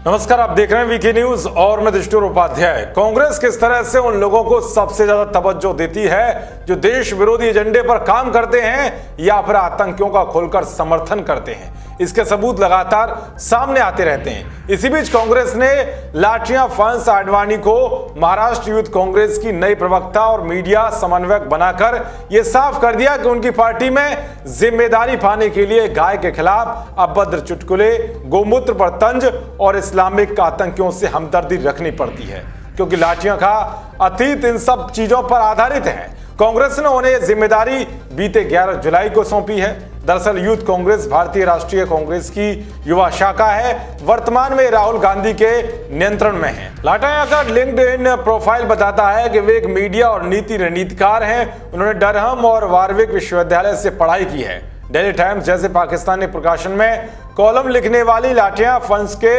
नमस्कार, आप देख रहे हैं वीके न्यूज और मैं दृष्टुर उपाध्याय। कांग्रेस किस तरह से उन लोगों को सबसे ज्यादा तवज्जो देती है जो देश विरोधी एजेंडे पर काम करते हैं या फिर आतंकियों का खुलकर समर्थन करते हैं, इसके सबूत लगातार सामने आते रहते हैं। इसी बीच कांग्रेस ने लाठियां फंस आडवाणी को महाराष्ट्र यूथ कांग्रेस की नई प्रवक्ता और मीडिया समन्वयक बनाकर यह साफ कर दिया कि उनकी पार्टी में जिम्मेदारी पाने के लिए गाय के खिलाफ अभद्र चुटकुले, गोमूत्र पर तंज और इस्लामिक आतंकियों से हमदर्दी रखनी पड़ती है, क्योंकि लाठियों का अतीत इन सब चीजों पर आधारित है। कांग्रेस ने उन्हें जिम्मेदारी बीते 11 जुलाई को सौंपी है। दरअसल यूथ कांग्रेस भारतीय राष्ट्रीय कांग्रेस की युवा शाखा है, वर्तमान में राहुल गांधी के नियंत्रण में है। लाटाया का लिंक्डइन प्रोफाइल बताता है कि वे एक मीडिया और नीति रणनीतिकार हैं। उन्होंने डरहम और वारविक विश्वविद्यालय से पढ़ाई की है। डेली टाइम्स जैसे पाकिस्तानी प्रकाशन में कॉलम लिखने वाली लाठियां फंस के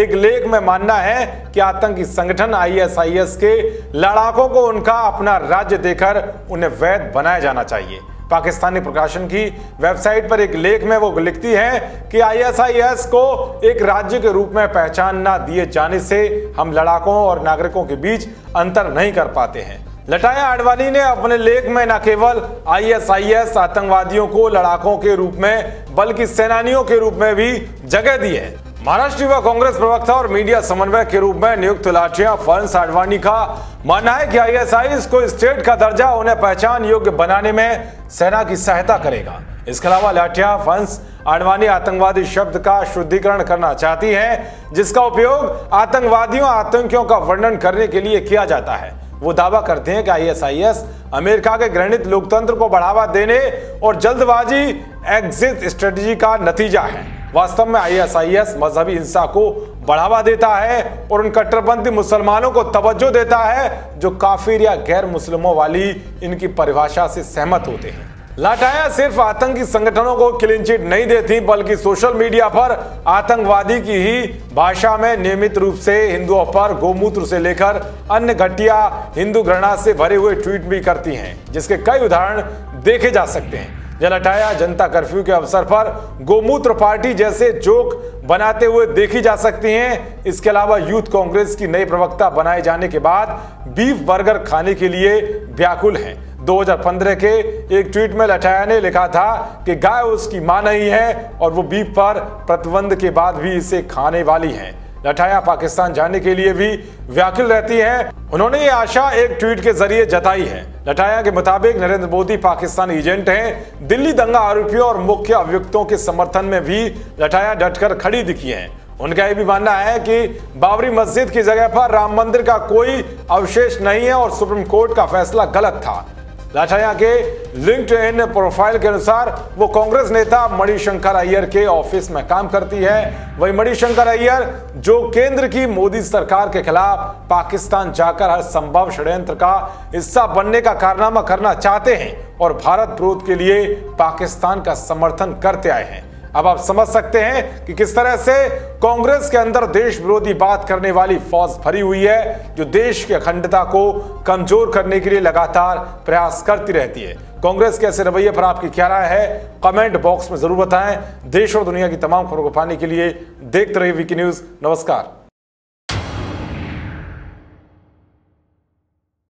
एक लेख में मानना है कि आतंकी संगठन ISIS के लड़ाकों को उनका अपना राज्य देकर उन्हें वैध बनाया जाना चाहिए। पाकिस्तानी प्रकाशन की वेबसाइट पर एक लेख में वो लिखती है कि ISIS को एक राज्य के रूप में पहचान न दिए जाने से हम लड़ाकों और नागरिकों के बीच अंतर नहीं कर पाते हैं। लटाया आडवाणी ने अपने लेख में न केवल ISIS आतंकवादियों को लड़ाकों के रूप में बल्कि सेनानियों के रूप में भी जगह दी है। महाराष्ट्र युवा कांग्रेस प्रवक्ता और मीडिया समन्वयक के रूप में नियुक्त लाठिया फंस आडवाणी का मानना है कि ISIS को स्टेट का दर्जा उन्हें पहचान योग्य बनाने में सेना की सहायता करेगा। इसके अलावा लाठिया फंस आडवाणी आतंकवादी शब्द का शुद्धिकरण करना चाहती है, जिसका उपयोग आतंकियों का वर्णन करने के लिए किया जाता है। वो दावा करते हैं कि ISIS अमेरिका के घृणित लोकतंत्र को बढ़ावा देने और जल्दबाजी एग्जिट स्ट्रेटजी का नतीजा है। वास्तव में ISIS मजहबी हिंसा को बढ़ावा देता है और उन कट्टरपंथी मुसलमानों को तवज्जो देता है जो काफिर या गैर मुस्लिमों वाली इनकी परिभाषा से सहमत होते हैं। लाटाया सिर्फ आतंकी संगठनों को क्लीन चिट नहीं देती, बल्कि सोशल मीडिया पर आतंकवादी की ही भाषा में नियमित रूप से हिंदुओं पर गोमूत्र से लेकर अन्य घटिया हिंदू घृणा से भरे हुए ट्वीट भी करती हैं, जिसके कई उदाहरण देखे जा सकते हैं। लाटाया जनता कर्फ्यू के अवसर पर गोमूत्र पार्टी जैसे जोक बनाते हुए देखी जा सकती हैं। इसके अलावा यूथ कांग्रेस की नई प्रवक्ता बनाए जाने के बाद बीफ बर्गर खाने के लिए व्याकुल हैं। 2015 के एक ट्वीट में लाटाया ने लिखा था कि गाय उसकी मां नहीं है और वो बीफ पर प्रतिबंध के बाद भी इसे खाने वाली है। लाटाया पाकिस्तान जाने के लिए भी व्याकुल रहती हैं। उन्होंने ये आशा एक ट्वीट के जरिए जताई है। लाटाया के मुताबिक नरेंद्र मोदी पाकिस्तानी एजेंट हैं। दिल्ली दंगा आरोपियों और मुख्य अभियुक्तों के समर्थन में भी लाटाया डटकर खड़ी दिखी है। उनका यह भी मानना है कि बाबरी मस्जिद की जगह पर राम मंदिर का कोई अवशेष नहीं है और सुप्रीम कोर्ट का फैसला गलत था। लाटाया के लिंक्डइन प्रोफाइल के अनुसार वो कांग्रेस नेता मणिशंकर अय्यर के ऑफिस में काम करती है। वही मणिशंकर अय्यर जो केंद्र की मोदी सरकार के खिलाफ पाकिस्तान जाकर हर संभव षड्यंत्र का हिस्सा बनने का कारनामा करना चाहते हैं और भारत विरोध के लिए पाकिस्तान का समर्थन करते आए हैं। अब आप समझ सकते हैं कि किस तरह से कांग्रेस के अंदर देश विरोधी बात करने वाली फौज भरी हुई है, जो देश की अखंडता को कमजोर करने के लिए लगातार प्रयास करती रहती है। कांग्रेस के ऐसे रवैये पर आपकी क्या राय है, कमेंट बॉक्स में जरूर बताएं। देश और दुनिया की तमाम खबरों को पाने के लिए देखते रहिए वीके न्यूज। नमस्कार।